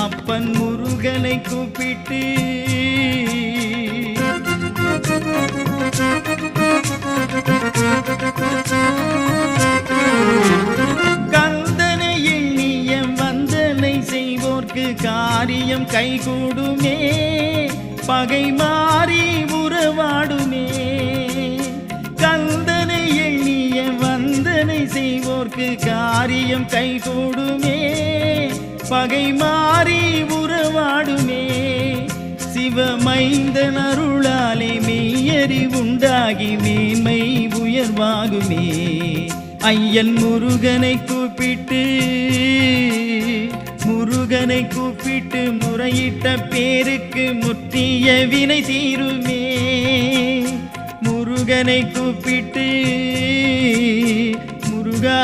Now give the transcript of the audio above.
அப்பன் முருகனை கூப்பிட்டு கந்தனை எண்ணிய வந்தனை செய்வோர்க்கு காரியம் கைகூடுமே, பகை மாறி உறவாடுமே. கந்தனை எண்ணிய வந்தனை செய்வோர்க்கு காரியம் கைகூடுமே, பகை மாறி உறவாடுமே. சிவமைந்தன் அருளாலே மெய்யறிவுண்டாகி மேன்மை உயர்வாகுமே. ஐயன் முருகனை கூப்பிட்டு முருகனை கூப்பிட்டு முறையிட்ட பேருக்கு முற்றிய வினை தீருமே. முருகனை கூப்பிட்டு முருகா